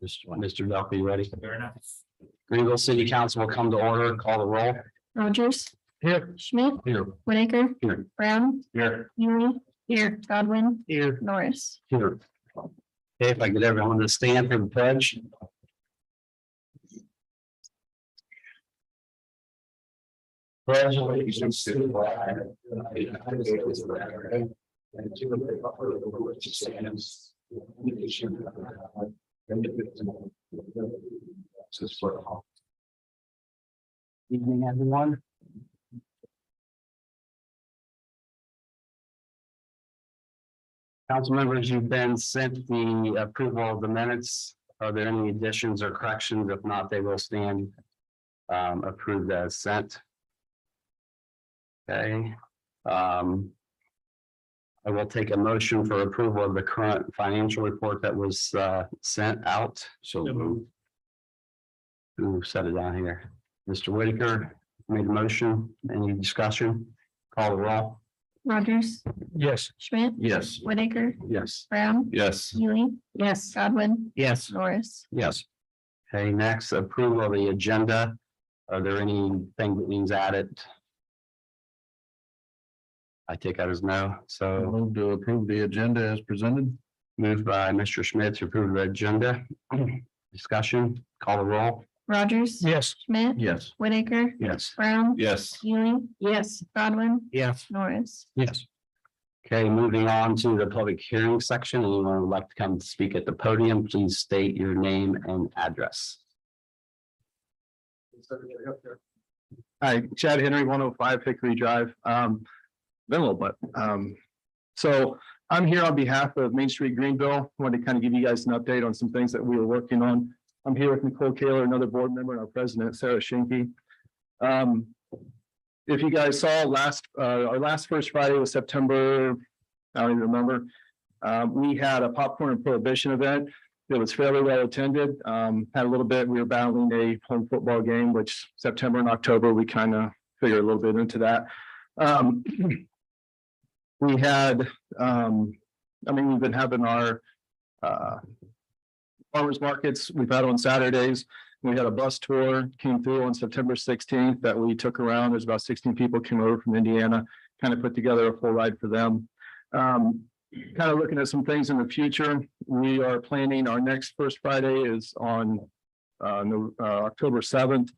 Mr. Duffy, you ready? Greenville City Council will come to order. Call the roll. Rogers. Here. Schmidt. Here. Whitaker. Here. Brown. Here. Ely. Here. Godwin. Here. Norris. Here. Okay, if I get everyone to stand for the pledge. Pledge allegiance to the flag of the United States of America and to the republic for which it stands, one nation under God, indivisible, with liberty and justice for all. Evening, everyone. Council members, you've been sent the approval of the minutes. Are there any additions or corrections? If not, they will stand approved as sent. Okay. I will take a motion for approval of the current financial report that was sent out. So moved. Who set it down here? Mr. Whitaker made the motion. Any discussion? Call the roll. Rogers. Yes. Schmidt. Yes. Whitaker. Yes. Brown. Yes. Ely. Yes. Godwin. Yes. Norris. Yes. Okay, next approval of the agenda. Are there anything that needs added? I take that as no. So Move to approve the agenda as presented. moved by Mr. Schmidt to approve the agenda. Discussion, call the roll. Rogers. Yes. Schmidt. Yes. Whitaker. Yes. Brown. Yes. Ely. Yes. Godwin. Yes. Norris. Yes. Okay, moving on to the public hearing section. Anyone would like to come speak at the podium, please state your name and address. Hi, Chad Henry, 105 Hickory Drive. Been a little bit. So I'm here on behalf of Main Street Greenville. I wanted to kind of give you guys an update on some things that we were working on. I'm here with Nicole Kaler, another board member, and our president, Sarah Schinke. If you guys saw our last First Friday was September, I don't even remember. We had a popcorn and prohibition event. It was fairly well attended. Had a little bit, we were battling a home football game, which September and October, we kind of figured a little bit into that. We had, we've been having our farmers markets we've had on Saturdays. We had a bus tour came through on September 16th that we took around. There's about 16 people came over from Indiana, kind of put together a full ride for them. Kind of looking at some things in the future. We are planning our next First Friday is on October 7th.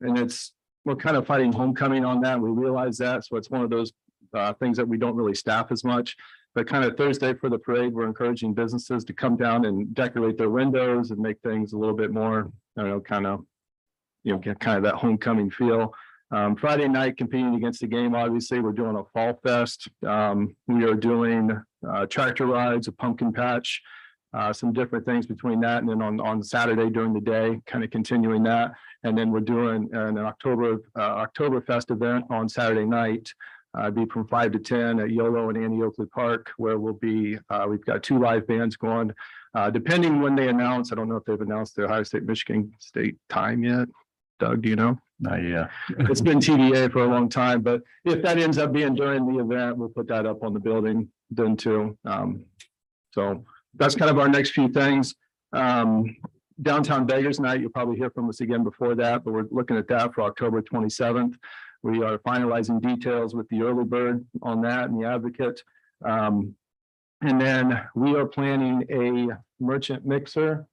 And we're kind of fighting homecoming on that. We realize that. So it's one of those things that we don't really staff as much. But kind of Thursday for the parade, we're encouraging businesses to come down and decorate their windows and make things a little bit more, I don't know, get kind of that homecoming feel. Friday night, competing against the game, obviously, we're doing a fall fest. We are doing tractor rides, a pumpkin patch, some different things between that. And then on Saturday during the day, kind of continuing that. And then we're doing an Oktoberfest event on Saturday night. Be from 5 to 10 at Yolo and Annie Oakley Park, where we'll be, we've got 2 live bands going. Depending when they announce, I don't know if they've announced the Ohio State, Michigan State time yet. Doug, do you know? Yeah. It's been TBA for a long time, but if that ends up being during the event, we'll put that up on the building then too. So that's kind of our next few things. Downtown Beggars Night, you'll probably hear from us again before that, but we're looking at that for October 27th. We are finalizing details with the early bird on that and the advocate. And then we are planning a merchant mixer,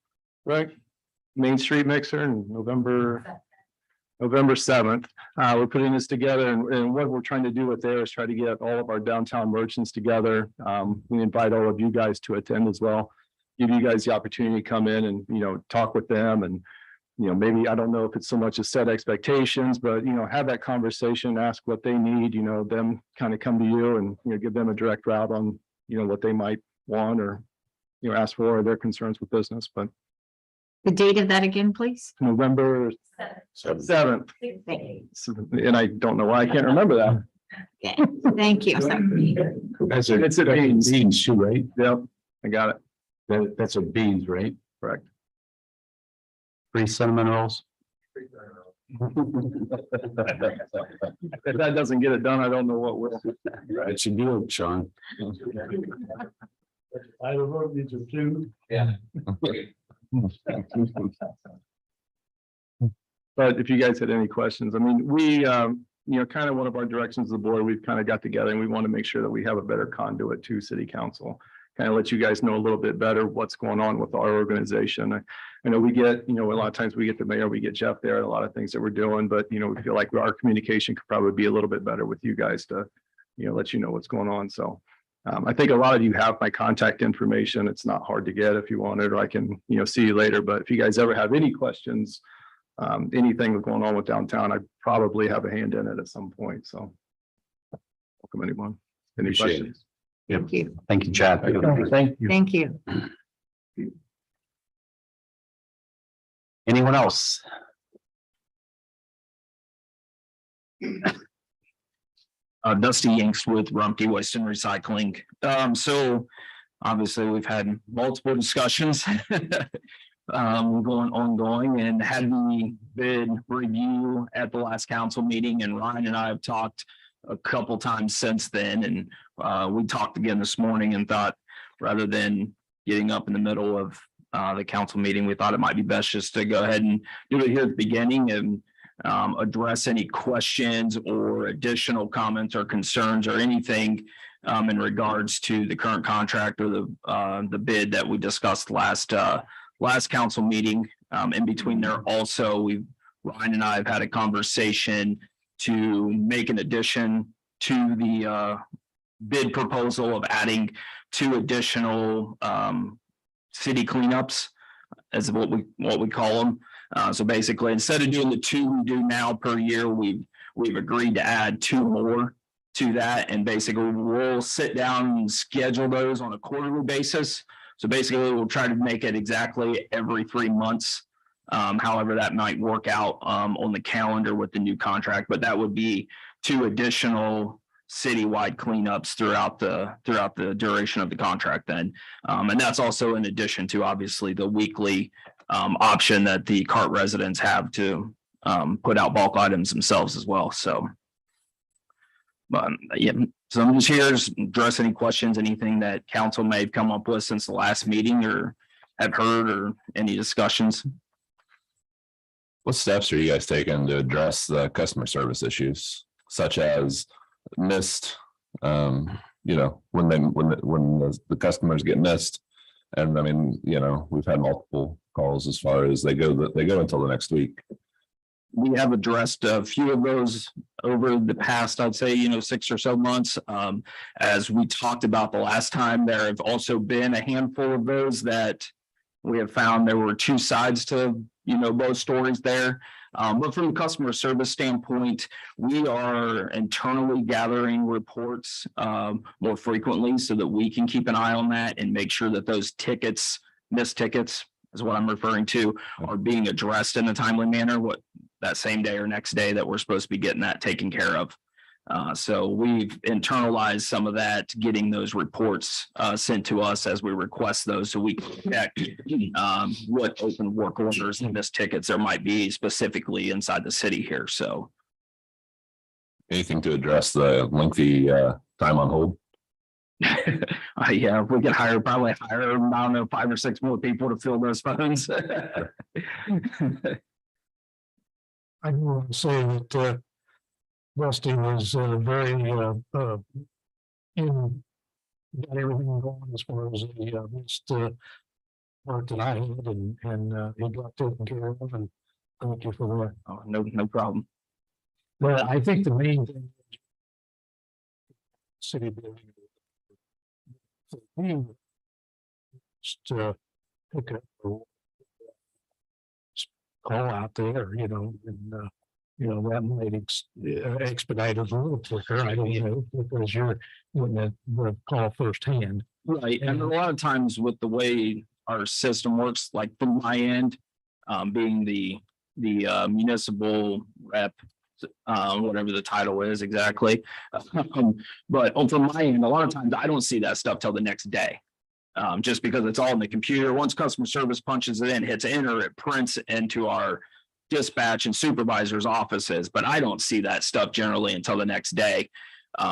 right? Main Street mixer in November 7th. We're putting this together and what we're trying to do with there is try to get all of our downtown merchants together. We invite all of you guys to attend as well. Give you guys the opportunity to come in and, talk with them and, maybe, I don't know if it's so much as set expectations, but, have that conversation, ask what they need, them kind of come to you and, give them a direct route on, what they might want or, ask for or their concerns with business, but. The date of that again, please. November 7th. And I don't know why I can't remember that. Okay, thank you. It's a beans. Beans too, right? Yep, I got it. That's a beans, right? Correct. 3 cinnamon rolls. If that doesn't get it done, I don't know what will. It's a deal, Sean. I wrote these are 2. Yeah. But if you guys had any questions, I mean, we, kind of one of our directions of the board, we've kind of got together and we want to make sure that we have a better conduit to city council. Kind of let you guys know a little bit better what's going on with our organization. I know we get, a lot of times we get the mayor, we get Jeff there, a lot of things that we're doing, but, we feel like our communication could probably be a little bit better with you guys to, let you know what's going on. So I think a lot of you have my contact information. It's not hard to get if you want it, or I can, see you later. But if you guys ever have any questions, anything going on with downtown, I probably have a hand in it at some point. So welcome anyone. Any Appreciate it. questions? Thank you. Thank you, Chad. Thank you. Thank you. Anyone else? Dusty Yanks with Rumpke Waste and Recycling. So obviously we've had multiple discussions going ongoing, and had the bid review at the last council meeting, and Ryan and I have talked a couple times since then, and we talked again this morning and thought, rather than getting up in the middle of the council meeting, we thought it might be best just to go ahead and do it here at the beginning and address any questions or additional comments or concerns or anything in regards to the current contract or the bid that we discussed last council meeting. In between there also, Ryan and I have had a conversation to make an addition to the bid proposal of adding 2 additional city cleanups, as what we call them. So basically, instead of doing the 2 we do now per year, we've agreed to add 2 more to that, and basically we'll sit down and schedule those on a quarterly basis. So basically, we'll try to make it exactly every 3 months. However, that might work out on the calendar with the new contract, but that would be 2 additional citywide cleanups throughout the duration of the contract then. And that's also in addition to obviously the weekly option that the CART residents have to put out bulk items themselves as well. So, yeah, so I'm just here to address any questions, anything that council may have come up with since the last meeting or have heard, or any discussions. What steps are you guys taking to address the customer service issues, such as missed, when the customers get missed? And I mean, we've had multiple calls as far as they go until the next week. We have addressed a few of those over the past, I'd say, 6 or so months. As we talked about the last time, there have also been a handful of those that we have found there were 2 sides to, both stories there. But from a customer service standpoint, we are internally gathering reports more frequently so that we can keep an eye on that and make sure that those missed tickets is what I'm referring to, are being addressed in a timely manner, that same day or next day that we're supposed to be getting that taken care of. So we've internalized some of that, getting those reports sent to us as we request those, so we can check what open work orders and missed tickets there might be specifically inside the city here. So Anything to address the lengthy time on hold? yeah, if we could probably hire, I don't know, 5 or 6 more people to fill those phones. I want to say that Rusty was very got everything going as far as the missed work that I had, and he got taken care of, and thank you for that. Oh, no problem. But I think the main thing is city building. Just pick up a call out there, and that might expedite it a little quicker. I don't know, because you're getting the call firsthand. Right, and a lot of times with the way our system works, like from my end, being the municipal rep, whatever the title is exactly. But from my end, a lot of times I don't see that stuff till the next day. Just because it's all in the computer. Once customer service punches it in, hits enter, it prints into our dispatch and supervisors' offices. But I don't see that stuff generally until the next day,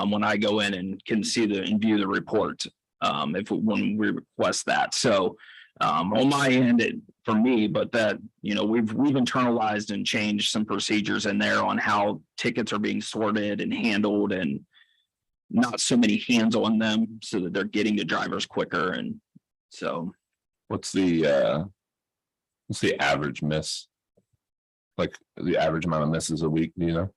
when I go in and can see and view the report, when we request that. So On my end, for me, but that, we've internalized and changed some procedures in there on how tickets are being sorted and handled and not so many hands on them so that they're getting to drivers quicker. And so, What's the average miss? Like the average amount of misses a week, do you know?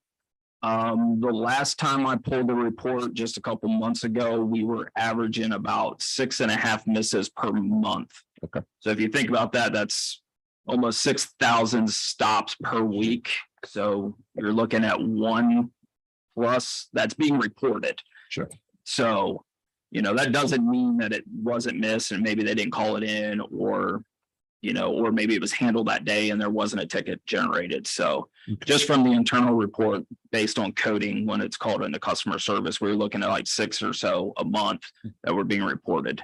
the last time I pulled the report just a couple months ago, we were averaging about 6.5 misses per month. Okay. So if you think about that, that's almost 6,000 stops per week. So you're looking at 1+ that's being reported. Sure. So, that doesn't mean that it wasn't missed and maybe they didn't call it in, or maybe it was handled that day and there wasn't a ticket generated. So just from the internal report, based on coding, when it's called into customer service, we're looking at like 6 or so a month that were being reported.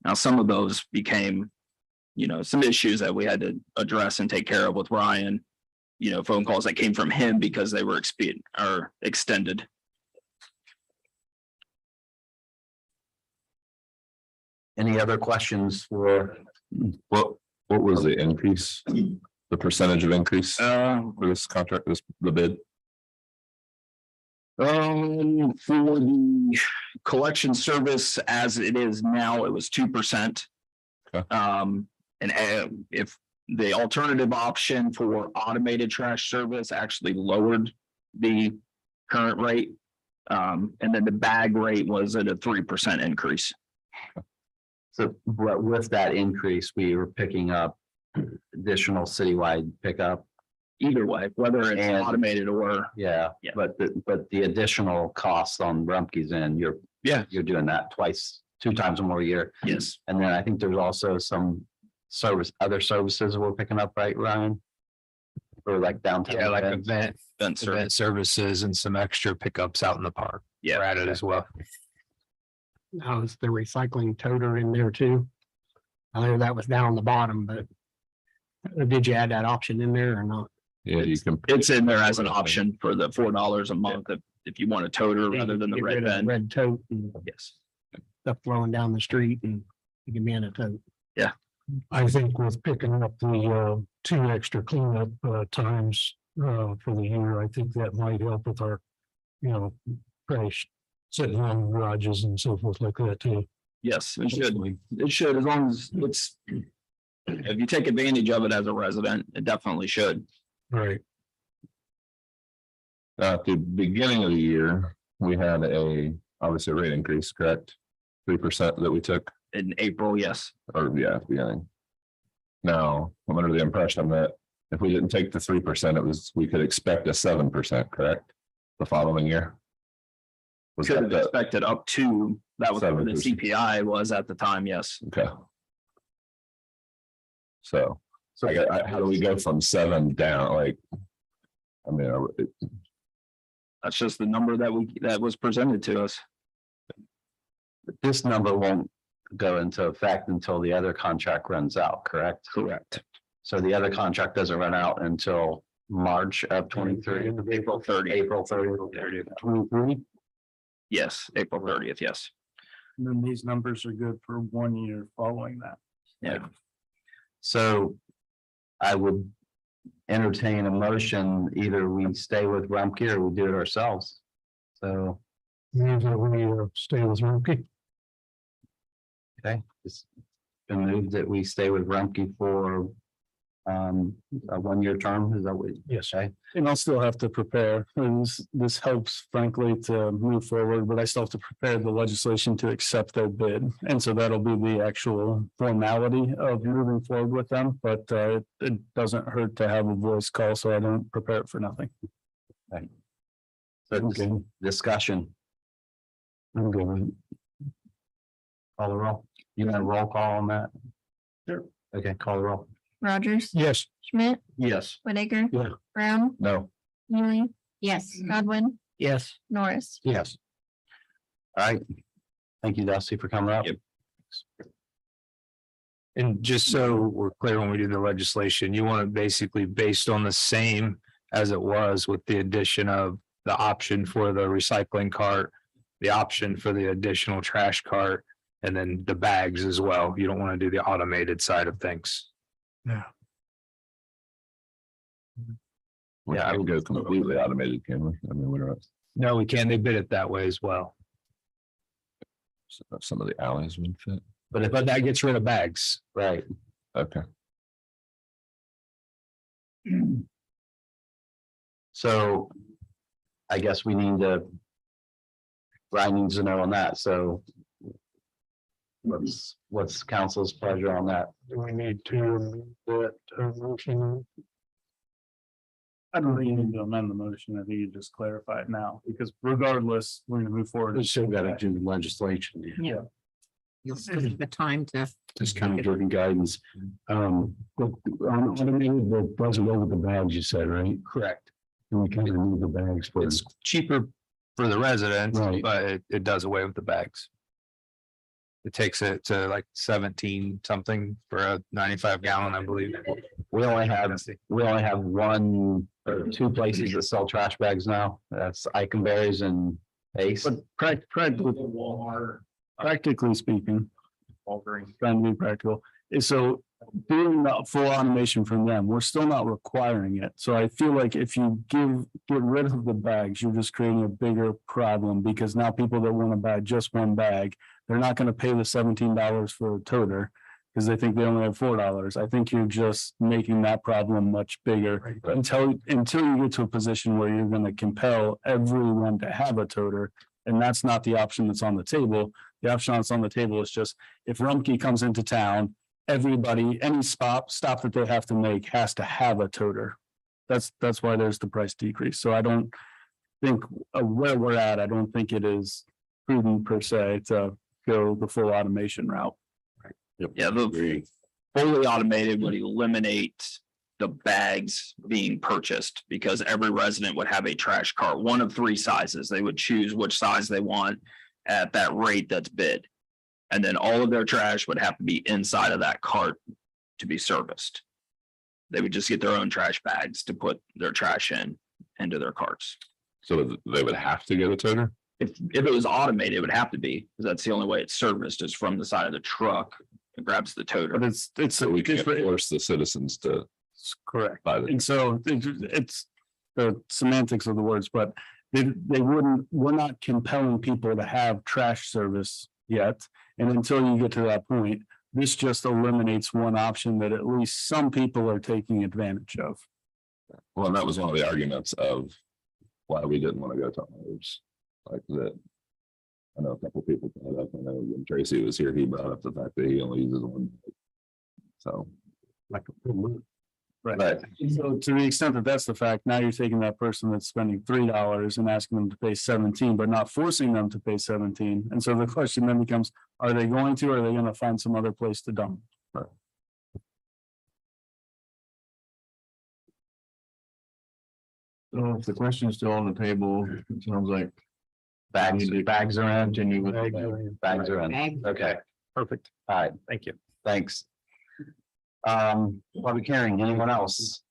Now, some of those became, some issues that we had to address and take care of with Ryan, phone calls that came from him because they were extended. Any other questions for? What was the increase? The percentage of increase for this contract, the bid? For the collection service as it is now, it was 2%. Okay. And if the alternative option for automated trash service actually lowered the current rate, and then the bag rate was at a 3% increase. So with that increase, we were picking up additional citywide pickup. Either way, whether it's And- automated or Yeah, Yeah. but the additional cost on Rumpke's end, you're doing that 2 times or more a year. yes, And then I think there's also some other services we're picking up, right, Ryan? Or like downtown. Yeah, like events? event service. event services and some extra pickups out in the park. Yeah. We're at it as well. Now is the recycling toter in there too? I know that was down on the bottom, but did you add that option in there or not? Yeah, you can. It's in there as an option for the $4 a month if you want a toter rather than the Get red rid of the bin. red tote and Yes. stuff flowing down the street, and you can be in a tote. I think with picking up the 2 extra cleanup times for the year, I think that might help with our, trash sitting on garages and so forth like that too. Yes, it should. It should, as long as if you take advantage of it as a resident, it definitely should. Right. At the beginning of the year, we had obviously a rate increase, correct? 3% that we took, In April, yes. or at the beginning. Now, I'm under the impression that if we didn't take the 3%, we could expect a 7%, correct? The following year. Was Could that have the, expected up to, that was what the 7%. CPI was at the time, yes. okay. So how do we go from 7 down? Like, I mean, That's just the number that was presented to us. This number won't go into effect until the other contract runs out, correct? Correct. So the other contract doesn't run out until March of 23. April 30th. April 30th. 23. Yes, April 30th, yes. And then these numbers are good for 1 year following that. Yeah. So I would entertain a motion, either we stay with Rumpke or we do it ourselves. So, Means that we stay with Rumpke. okay, it's been moved that we stay with Rumpke for a 1-year term, is that what? Yes. Okay, And I'll still have to prepare, and this helps frankly to move forward, but I still have to prepare the legislation to accept their bid. And so that'll be the actual formality of moving forward with them, but it doesn't hurt to have a voice call, so I don't prepare it for nothing. so discussion. I'm good with it. Call the roll. You got a roll call on that? Sure. Okay, call the roll. Rogers, Yes. Schmidt, Yes. Whittaker. Yeah. Brown, no, Neely, Yes. Godwin, Yes. Norris. Yes. All right. Thank you, Dusty, for coming up. Yep. And just so we're clear, when we do the legislation, you want it basically based on the same as it was, with the addition of the option for the recycling cart, the option for the additional trash cart, And then the bags as well. You don't want to do the automated side of things. We Yeah, I can't would- go completely automated, can we? I mean, we're not, No, we can. They bid it that way as well. some of the alleys would fit. But that gets rid of bags. Right. Okay. So I guess we need to. Ryan needs to know on that, so. What's council's pleasure on that? Do we need to amend that motion? I don't think you need to amend the motion. I think you just clarify it now, because regardless, we're gonna move forward. We still gotta do the legislation. Yeah. You'll still have the time to. Just kind of giving guidance. But on automated, the doesn't go with the bags, you said, right? Correct. And we kind of need the bags for. It's cheaper for the residents, Right. but it does away with the bags. It takes it to like 17 something for a 95 gallon, I believe. We only have one or two places that sell trash bags now. That's Iconberry's and Ace. But practically speaking, trying to be practical, is so doing the full automation from them, we're still not requiring it. So I feel like if you get rid of the bags, you're just creating a bigger problem, because now people that want to buy just one bag, they're not going to pay the $17 for a toter because they think they only have $4. I think you're just making that problem much bigger until you get to a position where you're going to compel everyone to have a toter. And that's not the option that's on the table. The option that's on the table is just if Rumpke comes into town, everybody, any stop that they have to make has to have a toter. That's why there's the price decrease. So I don't think where we're at, I don't think it is prudent per se to go the full automation route. Yeah, the fully automated would eliminate the bags being purchased because every resident would have a trash cart, one of three sizes. They would choose which size they want at that rate that's bid. And then all of their trash would have to be inside of that cart to be serviced. They would just get their own trash bags to put their trash into their carts. So they would have to get a toner? If it was automated, it would have to be, because that's the only way it's serviced is from the side of the truck. It grabs the toter. But it's So we can't force the citizens to correct. buy the. And so it's the semantics of the words, but we're not compelling people to have trash service yet. And until you get to that point, this just eliminates one option that at least some people are taking advantage of. Well, and that was one of the arguments of why we didn't want to go to others like that. I know a couple of people brought up, I know when Tracy was here, he brought up the fact that he only uses one. So. Right. So to the extent that that's the fact, now you're taking that person that's spending $3 and asking them to pay 17, but not forcing them to pay 17. And so the question then becomes, are they going to, or are they going to find some other place to dump? Right. So if the question is still on the table, it sounds like. Bags are in. Continue with. Bags are in. Bag. Okay, Perfect. all right, Thank you. thanks. Public hearing, anyone else?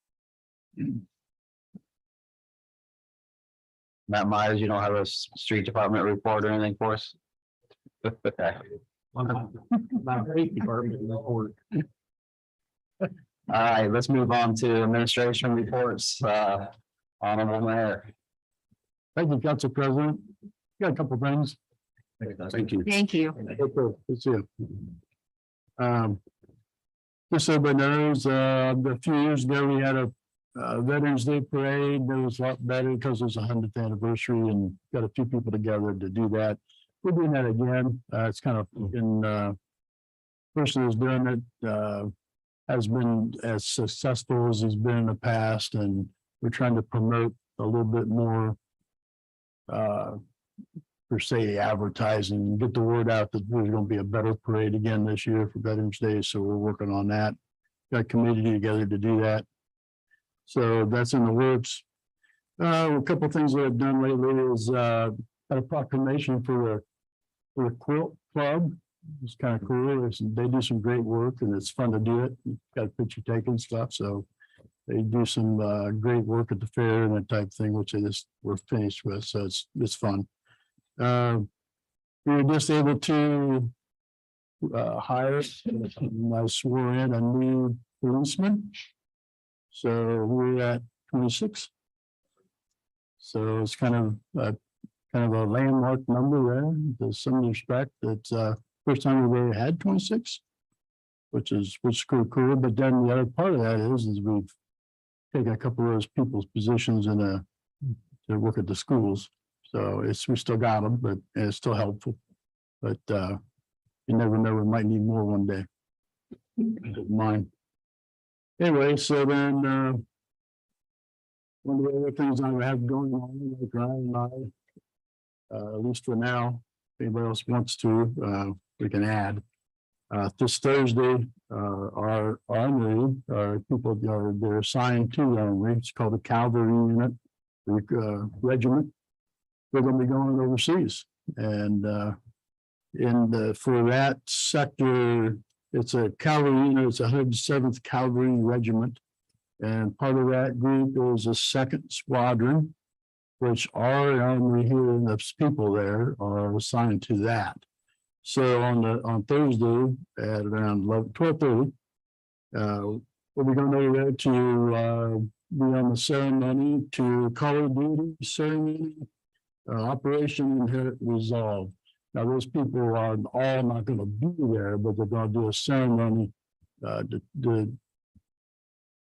Matt Myers, you don't have a street department report or anything for us? Okay. All right, let's move on to administration reports. Honorable Mayor. Thank you, Council President. Got a couple things. Thank you. Thank you. It's you. Just so everybody knows, a few years ago, we had a Veterans Day parade. It was a lot better because it was 100th anniversary and got a few people together to do that. We're doing that again. It's kind of in person who's doing it has been as successful as he's been in the past, and we're trying to promote a little bit more per se advertising, get the word out that there's going to be a better parade again this year for Veterans Day. So we're working on that. Got a committee together to do that. So that's in the works. A couple of things that I've done lately is got a proclamation for the quilt club. It's kind of cool. They do some great work and it's fun to do it. Got a picture taken stuff. So they do some great work at the fair and that type of thing, which they just were finished with. So it's fun. We were just able to hired, I swore in a new policeman. So we're at 26. So it's kind of a landmark number there, to some respect. It's first time we've ever had 26, which is cool. But then the other part of that is we've taken a couple of those people's positions to work at the schools. So we still got them, but it's still helpful. But you never know, we might need more one day. Mine. Anyway, so then one of the other things I have going on, like Ryan and I, at least for now, if anybody else wants to, we can add. This Thursday, our armory, they're assigned to armory. It's called the Cavalry Unit Regiment. They're going to be going overseas, and for that sector, it's a cavalry unit. It's a 107th Cavalry Regiment, and part of that group is a 2nd Squadron, which our armory here and the people there are assigned to that. So on Thursday at around 12:30, we'll be going over there to be on the ceremony to color duty ceremony, Operation Inherent Resolve. Now, those people are all not going to be there, but they're going to do a ceremony to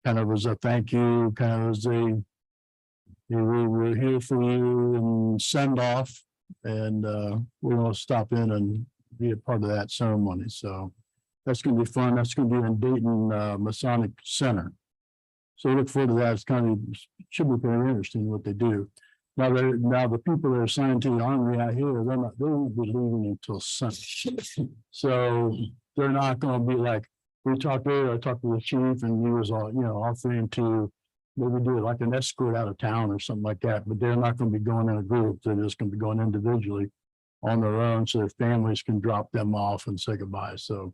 kind of as a thank you, kind of as we're here for you and send off, and we're going to stop in and be a part of that ceremony. So that's going to be fun. That's going to be in Dayton Masonic Center. So look forward to that. It's should be very interesting what they do. Now the people that are assigned to the armory out here, they won't be leaving until Sunday. So they're not going to be like, I talked to the chief, and he was all, offering to maybe do it like an escort out of town or something like that, but they're not going to be going in a group. They're just going to be going individually on their own, so their families can drop them off and say goodbye. So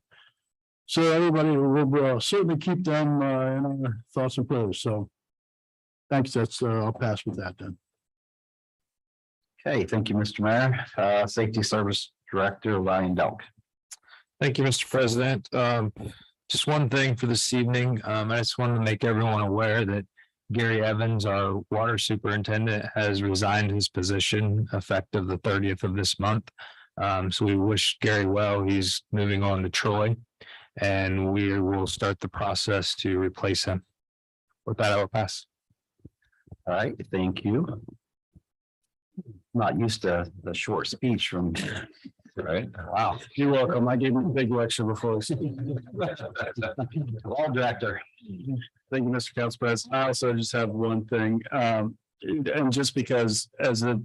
everybody will certainly keep them in our thoughts and prayers. So thanks. I'll pass with that then. Okay, thank you, Mr. Mayor. Safety Service Director, Ryan Delk. Thank you, Mr. President. Just one thing for this evening. I just wanted to make everyone aware that Gary Evans, our water superintendent, has resigned his position effective the 30th of this month. So we wish Gary well. He's moving on to Troy, and we will start the process to replace him. With that, I will pass. All right, thank you. Not used to the short speech from, right? Wow. You're welcome. I gave him a big lecture before. Law Director. Thank you, Mr. Council President. I also just have one thing. And just because as the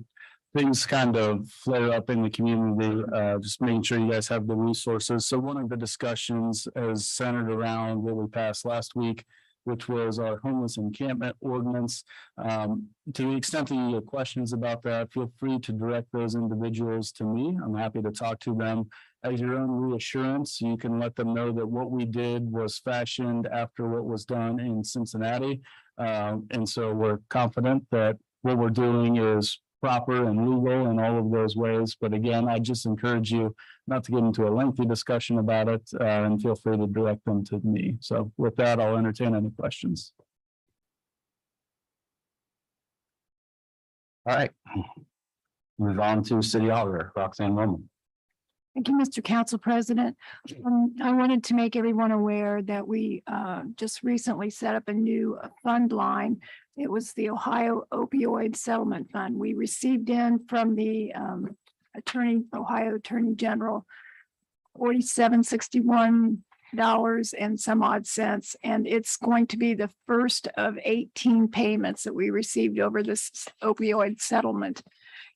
things kind of flare up in the community, just making sure you guys have the resources. So one of the discussions is centered around what we passed last week, which was our homeless encampment ordinance. To the extent that you have questions about that, feel free to direct those individuals to me. I'm happy to talk to them. As your own reassurance, you can let them know that what we did was fashioned after what was done in Cincinnati. And so we're confident that what we're doing is proper and legal in all of those ways. But again, I just encourage you not to get into a lengthy discussion about it, and feel free to direct them to me. So with that, I'll entertain any questions. All right. Move on to City Auditor, Roxanne Roman. Thank you, Mr. Council President. I wanted to make everyone aware that we just recently set up a new fund line. It was the Ohio Opioid Settlement Fund. We received in from the Ohio Attorney General $47.61 and some odd cents. And it's going to be the first of 18 payments that we received over this opioid settlement.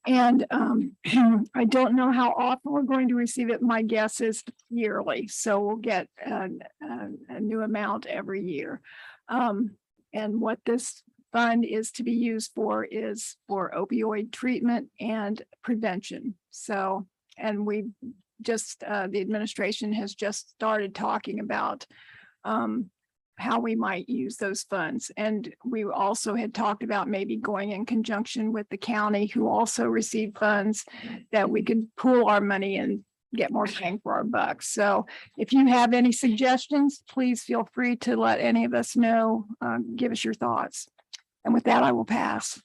And I don't know how often we're going to receive it. My guess is yearly. So we'll get a new amount every year. And what this fund is to be used for is for opioid treatment and prevention. So, and we just, the administration has just started talking about how we might use those funds. And we also had talked about maybe going in conjunction with the county, who also received funds, that we could pool our money and get more bang for our buck. So if you have any suggestions, please feel free to let any of us know, give us your thoughts. And with that, I will pass.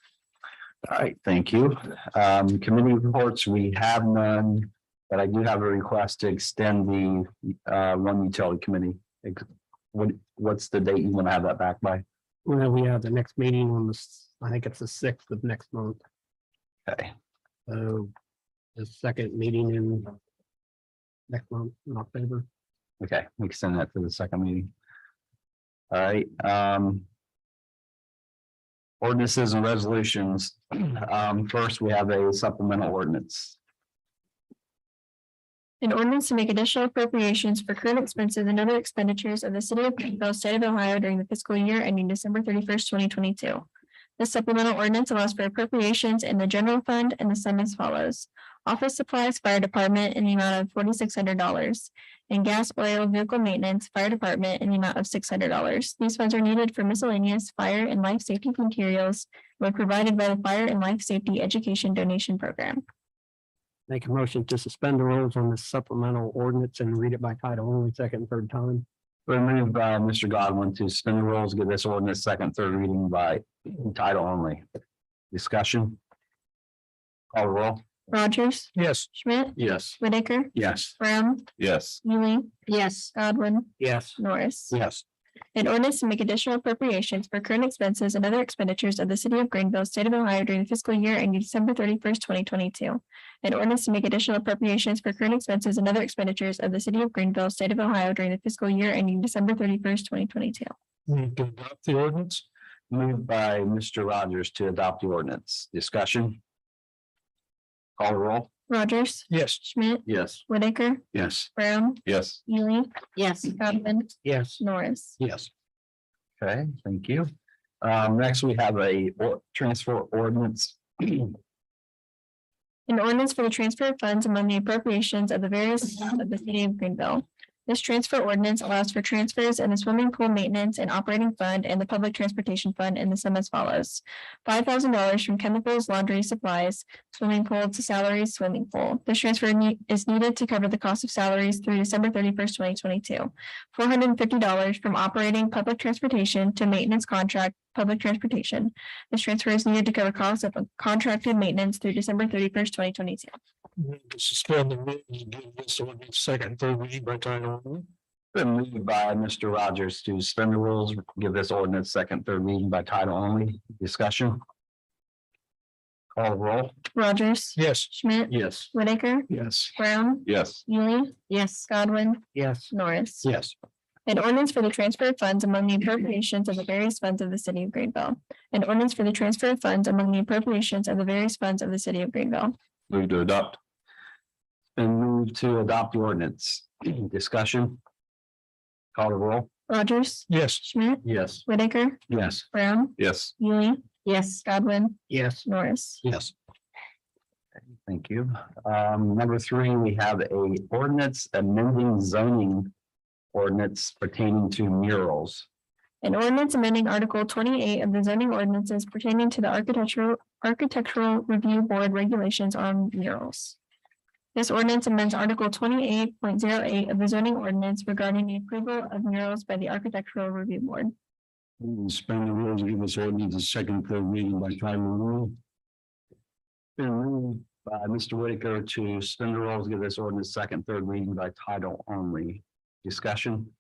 All right, thank you. Committee reports, we have none, but I do have a request to extend the one utility committee. What's the date you want to have that back by? Well, we have the next meeting on I think it's the 6th of next month. Okay, So the second meeting in next month in October. okay, we extend that to the second meeting. All right, ordinances and resolutions. First, we have a supplemental ordinance. An ordinance to make additional appropriations for current expenses and other expenditures of the city of Greenville, state of Ohio during the fiscal year ending December 31st, 2022. This supplemental ordinance allows for appropriations in the general fund and the sum as follows. Office supplies, fire department in the amount of $4,600 and gas, oil, vehicle maintenance, fire department in the amount of $600. These funds are needed for miscellaneous fire and life safety materials were provided by the Fire and Life Safety Education Donation Program. Make a motion to suspend the rules on this supplemental ordinance and read it by title only, second and third time. Remove Mr. Godwin to suspend the rules, give this ordinance second, third reading by title only. Discussion. Call the roll. Rogers, Yes. Schmidt, Yes. Whitaker, Yes. Brown, Yes. Ely, Yes. Godwin, Yes. Norris. Yes. An ordinance to make additional appropriations for current expenses and other expenditures of the city of Greenville, state of Ohio during the fiscal year ending December 31st, 2022. An ordinance to make additional appropriations for current expenses and other expenditures of the city of Greenville, state of Ohio during the fiscal year ending December 31st, 2022. Move to adopt the ordinance. Moved by Mr. Rogers to adopt the ordinance. Discussion. Call the roll. Rogers, Yes. Schmidt, Yes. Whitaker, Yes. Brown, Yes. Ely, Yes. Godwin, Yes. Norris. Yes. Okay, thank you. Next, we have a transfer ordinance. An ordinance for the transfer of funds among the appropriations of the various funds of the city of Greenville. This transfer ordinance allows for transfers in the swimming pool maintenance and operating fund and the public transportation fund in the sum as follows. $5,000 from chemicals, laundry supplies, swimming pool to salaries, swimming pool. This transfer is needed to cover the cost of salaries through December 31st, 2022. $450 from operating public transportation to maintenance contract public transportation. This transfer is needed to cover costs of contracted maintenance through December 31st, 2022. Suspend the rules and give this ordinance second, third reading by title only. Been moved by Mr. Rogers to suspend the rules, give this ordinance second, third reading by title only. Discussion. Call the roll. Rogers, Yes. Schmidt, Yes. Whitaker, Yes. Brown, Yes. Ely, Yes. Godwin, Yes. Norris. Yes. An ordinance for the transfer of funds among the appropriations of the various funds of the city of Greenville. An ordinance for the transfer of funds among the appropriations of the various funds of the city of Greenville. Move to adopt. Been moved to adopt the ordinance. Discussion. Call the roll. Rogers, Yes. Schmidt, Yes. Whitaker, Yes. Brown, Yes. Ely, Yes. Godwin, Yes. Norris. Yes. Thank you. Number 3, we have a ordinance amending zoning ordinance pertaining to murals. An ordinance amending Article 28 of the zoning ordinances pertaining to the architectural review board regulations on murals. This ordinance amends Article 28.08 of the zoning ordinance regarding the approval of murals by the Architectural Review Board. Suspend the rules and give this ordinance a second, third reading by title only. Been moved by Mr. Whitaker to suspend the rules, give this ordinance second, third reading by title only. Discussion.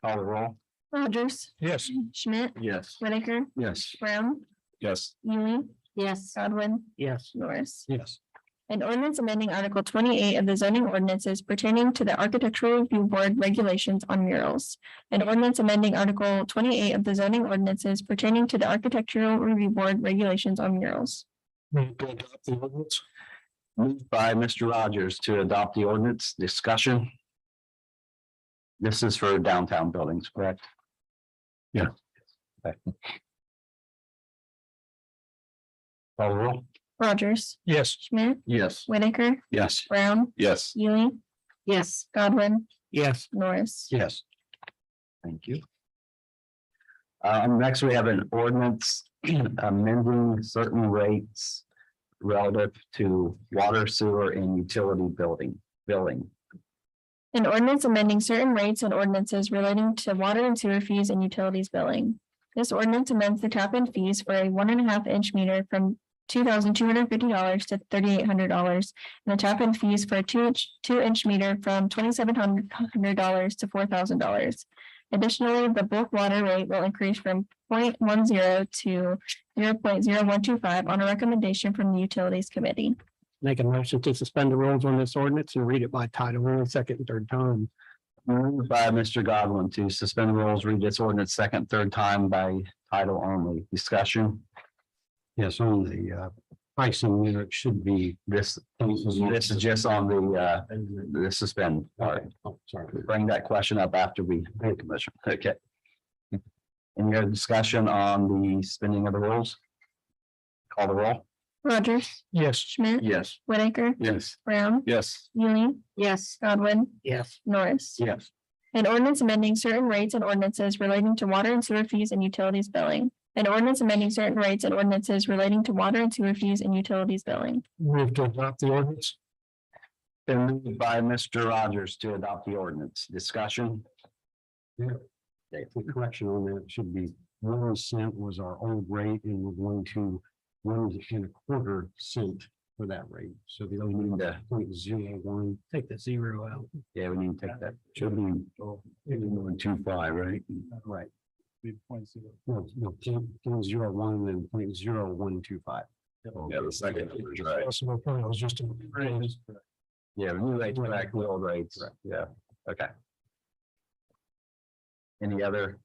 Call the roll. Rogers, Yes. Schmidt, Yes. Whitaker, Yes. Brown, Yes. Ely, Yes. Godwin, Yes. Norris. Yes. An ordinance amending Article 28 of the zoning ordinances pertaining to the Architectural Review Board regulations on murals. An ordinance amending Article 28 of the zoning ordinances pertaining to the Architectural Review Board regulations on murals. Move to adopt the ordinance. Moved by Mr. Rogers to adopt the ordinance. Discussion. This is for downtown buildings, correct? Yeah. Okay. Call the roll. Rogers, Yes. Schmidt, Yes. Whitaker, Yes. Brown, Yes. Ely, Yes. Godwin, Yes. Norris. Yes. Thank you. Next, we have an ordinance amending certain rates relative to water, sewer, and utility billing. An ordinance amending certain rates and ordinances relating to water and sewer fees and utilities billing. This ordinance amends the tap-in fees for a 1.5 inch meter from $2,250 to $3,800, and the tap-in fees for a 2 inch meter from $2,700 to $4,000. Additionally, the bulk water rate will increase from 0.10 to 0.0125 on a recommendation from the Utilities Committee. Make a motion to suspend the rules on this ordinance and read it by title only, second and third time. Moved by Mr. Godwin to suspend the rules, read this ordinance second, third time by title only. Discussion? Yes, on the pricing unit should be This is just on the suspend part. Oh, sorry. Bring that question up after we make a motion. Okay. Any other discussion on the suspending of the rules? Call the roll. Rogers, Yes. Schmidt, Yes. Whitaker, Yes. Brown, Yes. Ely, Yes. Godwin, Yes. Norris. Yes. An ordinance amending certain rates and ordinances relating to water and sewer fees and utilities billing. An ordinance amending certain rates and ordinances relating to water and sewer fees and utilities billing. Move to adopt the ordinance. Been moved by Mr. Rogers to adopt the ordinance. Discussion? The correction on that should be 1 cent was our old rate and we're going to 1.25 cents for that rate. So the only need to 0.01, take the 0 out. Yeah, we need to take that. Should be 1.25, right? Right. No, 0.01 and 0.0125. Yeah, the second number is right. Possible point, I was just. Yeah, the new rates back, the old rates. Yeah, okay. Any other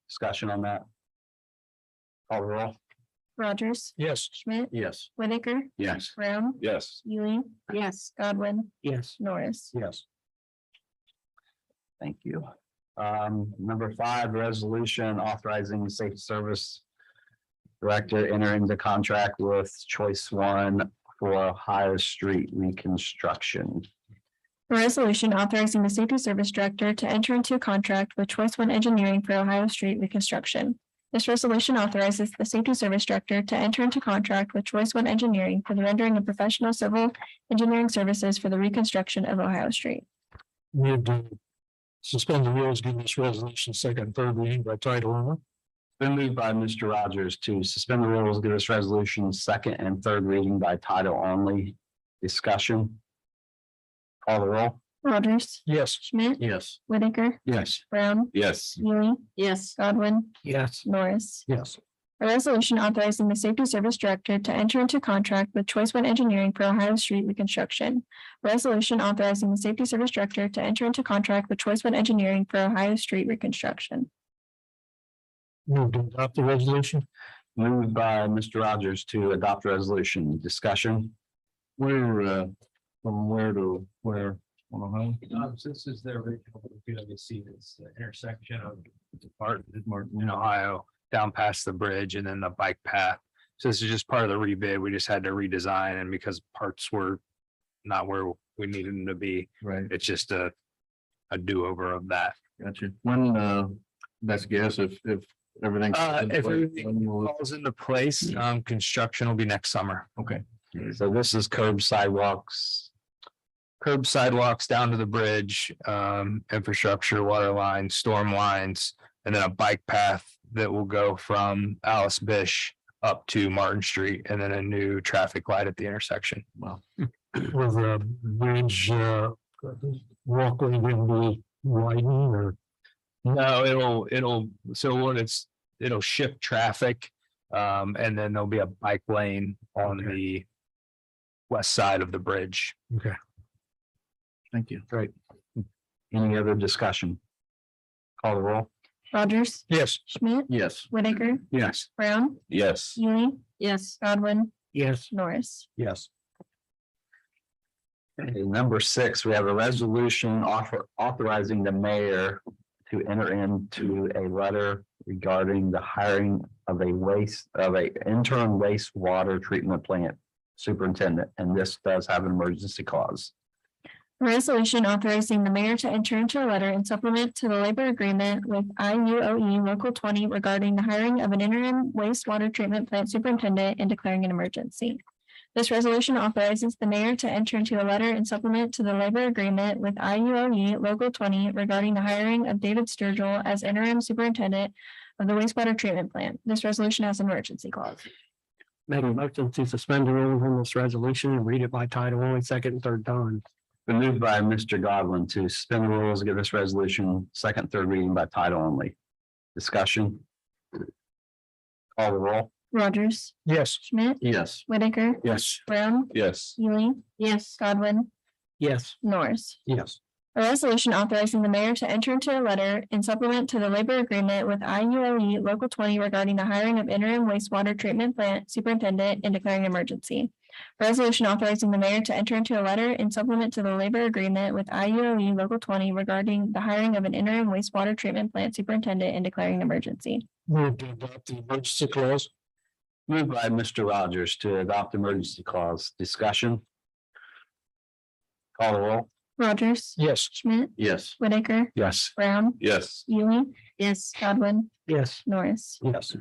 discussion on that? Call the roll. Rogers, Yes. Schmidt, Yes. Whitaker, Yes. Brown, Yes. Ely, Yes. Godwin, Yes. Norris. Yes. Thank you. Number 5, resolution authorizing the Safe Service Director enter into contract with Choice One for Ohio Street reconstruction. A resolution authorizing the Safety Service Director to enter into a contract with Choice One Engineering for Ohio Street reconstruction. This resolution authorizes the Safety Service Director to enter into contract with Choice One Engineering for the rendering of professional civil engineering services for the reconstruction of Ohio Street. Move to suspend the rules, give this resolution second, third reading by title only. Been moved by Mr. Rogers to suspend the rules, give this resolution second and third reading by title only. Discussion? Call the roll. Rogers, Yes. Schmidt, Yes. Whitaker, Yes. Brown, Yes. Ely, Yes. Godwin, Yes. Norris. Yes. A resolution authorizing the Safety Service Director to enter into contract with Choice One Engineering for Ohio Street reconstruction. A resolution authorizing the Safety Service Director to enter into contract with Choice One Engineering for Ohio Street reconstruction. Move to adopt the resolution. Moved by Mr. Rogers to adopt the resolution. Discussion? Where, from where to where? This is the original, you see this intersection of Martin in Ohio, down past the bridge and then the bike path. So this is just part of the rebid. We just had to redesign, and because parts were not where we needed them to be, Right. it's just a do-over of that. Gotcha. When, best guess if everything. If everything falls into place, construction will be next summer. Okay. So this is curb sidewalks. Curb sidewalks down to the bridge, infrastructure, water lines, storm lines, and then a bike path that will go from Alice Bish up to Martin Street, and then a new traffic light at the intersection. Wow. Will the bridge walkway will be widened or? No, it'll shift traffic. And then there'll be a bike lane on the west side of the bridge. Okay. Thank you. Great. Any other discussion? Call the roll. Rogers, Yes. Schmidt, Yes. Whitaker, Yes. Brown, Yes. Ely, Yes. Godwin, Yes. Norris. Yes. Okay, number 6, we have a resolution authorizing the mayor to enter into a letter regarding the hiring of an interim wastewater treatment plant superintendent, and this does have an emergency clause. A resolution authorizing the mayor to enter into a letter in supplement to the labor agreement with IUOE Local 20 regarding the hiring of an interim wastewater treatment plant superintendent and declaring an emergency. This resolution authorizes the mayor to enter into a letter and supplement to the labor agreement with IUOE Local 20 regarding the hiring of David Sturgill as interim superintendent of the wastewater treatment plant. This resolution has an emergency clause. Make a motion to suspend the rules on this resolution and read it by title only, second and third time. Been moved by Mr. Godwin to suspend the rules, give this resolution second, third reading by title only. Discussion. Call the roll. Rogers, Yes. Schmidt, Yes. Whitaker, Yes. Brown, Yes. Ely, Yes. Godwin, Yes. Norris. Yes. A resolution authorizing the mayor to enter into a letter and supplement to the labor agreement with IUOE Local 20 regarding the hiring of interim wastewater treatment plant superintendent and declaring an emergency. A resolution authorizing the mayor to enter into a letter and supplement to the labor agreement with IUOE Local 20 regarding the hiring of an interim wastewater treatment plant superintendent and declaring an emergency. Move to adopt the emergency clause. Moved by Mr. Rogers to adopt emergency clause. Discussion. Call the roll. Rogers, Yes. Schmidt, Yes. Whitaker, Yes. Brown, Yes. Ely, Yes. Godwin, Yes. Norris. Yes.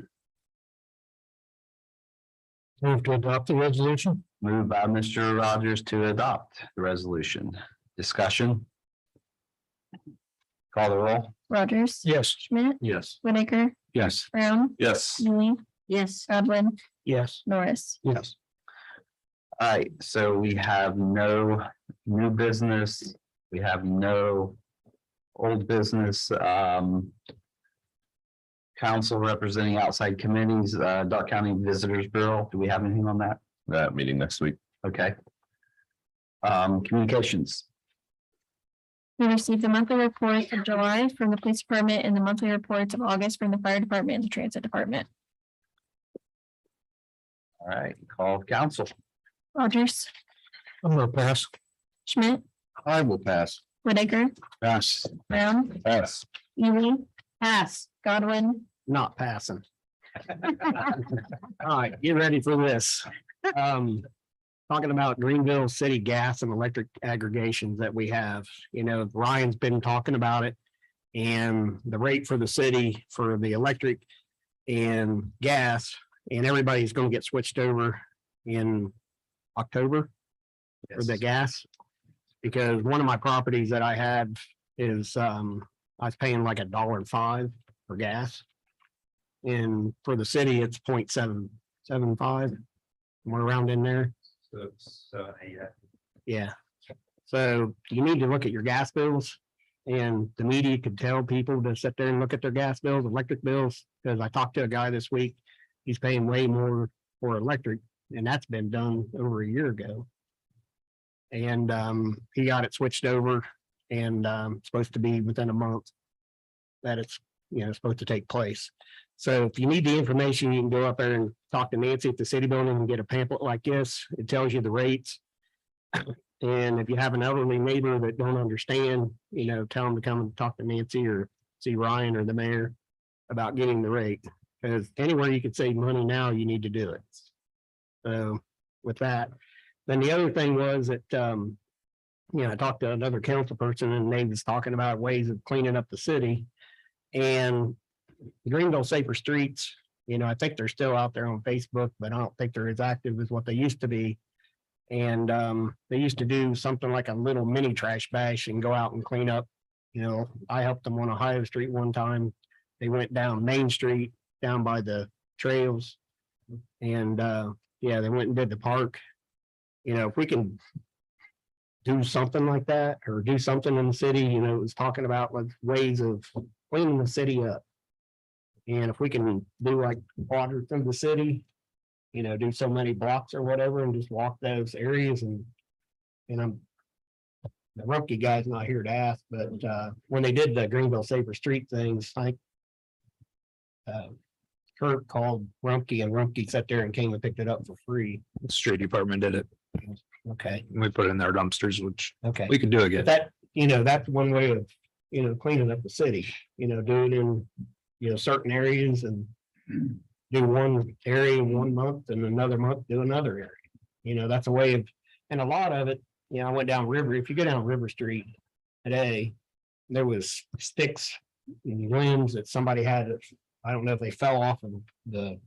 Move to adopt the resolution. Moved by Mr. Rogers to adopt the resolution. Discussion. Call the roll. Rogers. Yes. Schmidt, Yes. Whitaker, Yes. Brown, Yes. Ely, Yes. Godwin, Yes. Norris. Yes. All right, so we have no new business. We have no old business. Council representing outside committees, Dark County Visitors Bureau. Do we have anything on that? That meeting next week. Okay. Communications. We received the monthly reports of July from the police department and the monthly reports of August from the fire department and the transit department. All right, call of council. Rogers, I'm gonna pass. Schmidt, I will pass. Whitaker, Pass. Brown, Yes. Ely, Pass. Godwin, Not passing. All right, get ready for this. Talking about Greenville City gas and electric aggregations that we have, Ryan's been talking about it. And the rate for the city for the electric and gas, and everybody's gonna get switched over in October for the gas. Because one of my properties that I had is, I was paying like $1.05 for gas. And for the city, it's 0.775, somewhere around in there. Yeah. So you need to look at your gas bills, and the media could tell people to sit there and look at their gas bills, electric bills, because I talked to a guy this week. He's paying way more for electric, and that's been done over a year ago. And he got it switched over, and supposed to be within a month that it's supposed to take place. So if you need the information, you can go up there and talk to Nancy at the city building and get a pamphlet like this. It tells you the rates. And if you have an elderly neighbor that don't understand, tell them to come and talk to Nancy or see Ryan or the mayor about getting the rate. Because anywhere you could save money now, you need to do it. So with that, then the other thing was that, I talked to another council person and they was talking about ways of cleaning up the city. And Greenville Safer Streets, I think they're still out there on Facebook, but I don't think they're as active as what they used to be. And they used to do something like a little mini trash bash and go out and clean up. I helped them on Ohio Street one time. They went down Main Street, down by the trails. And they went and did the park. If we can do something like that or do something in the city, it was talking about like ways of cleaning the city up. And if we can do like water through the city, do so many blocks or whatever and just walk those areas and I'm the Rumpke guy's not here to ask, but when they did the Greenville Safer Street things, I Kurt called Rumpke and Rumpke sat there and came and picked it up for free. The street department did it. Okay, We put it in their dumpsters, which okay. we could do But again. that, that's one way of, cleaning up the city, do it in, certain areas and do one area 1 month and another month do another area. That's a way of, and a lot of it, I went down River, if you go down River Street today, there was sticks and limbs that somebody had, I don't know if they fell off of the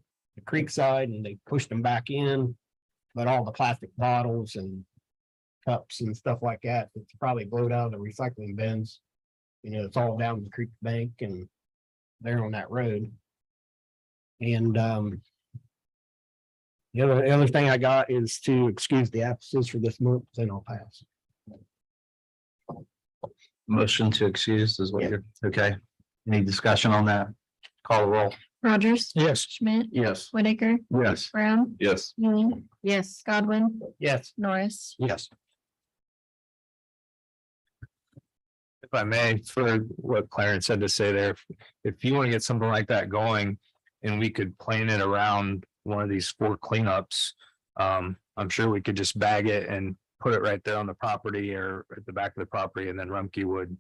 creek side and they pushed them back in. But all the plastic bottles and cups and stuff like that, it's probably blowed out of the recycling bins. You know, it's all down the creek bank and there on that road. And the other thing I got is to excuse the absences for this month, then I'll pass. Motion to excuse is what you're, okay. Any discussion on that? Call the roll. Rogers. Yes. Schmidt, Yes. Whitaker, Yes. Brown, Yes. Ely, Yes. Godwin, Yes. Norris. Yes. If I may, for what Clarence had to say there, if you want to get something like that going and we could plan it around one of these 4 cleanups, I'm sure we could just bag it and put it right there on the property or at the back of the property, and then Rumpke would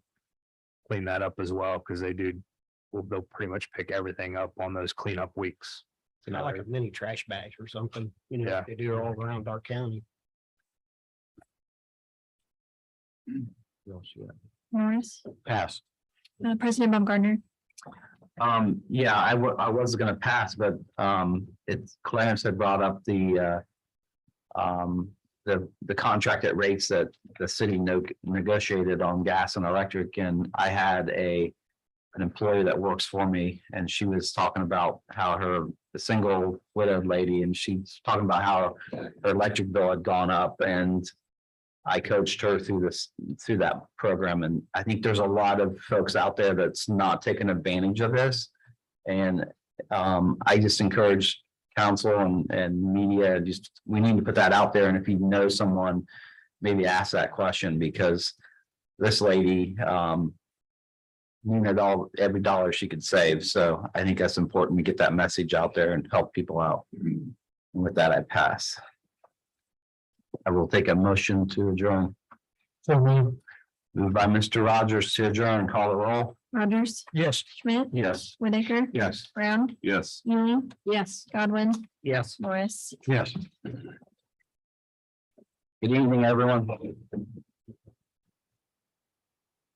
clean that up as well, because they'll pretty much pick everything up on those cleanup weeks. Not like a mini trash bag or something, you know, Yeah. they do it all around our county. Norris, Pass. President Baumgartner. Yeah, I was gonna pass, but it's Clarence had brought up the contracted rates that the city negotiated on gas and electric, and I had an employee that works for me, and she was talking about how the single widowed lady, and she's talking about how her electric bill had gone up, and I coached her through that program. And I think there's a lot of folks out there that's not taking advantage of this. And I just encourage council and media, we need to put that out there. And if you know someone, maybe ask that question, because this lady needed every dollar she could save. So I think that's important to get that message out there and help people out. And with that, I pass. I will take a motion to adjourn. So moved. Moved by Mr. Rogers to adjourn. Call the roll. Rogers, Yes. Schmidt, Yes. Whitaker, Yes. Brown, Yes. Ely, Yes. Godwin, Yes. Norris. Yes. Good evening, everyone.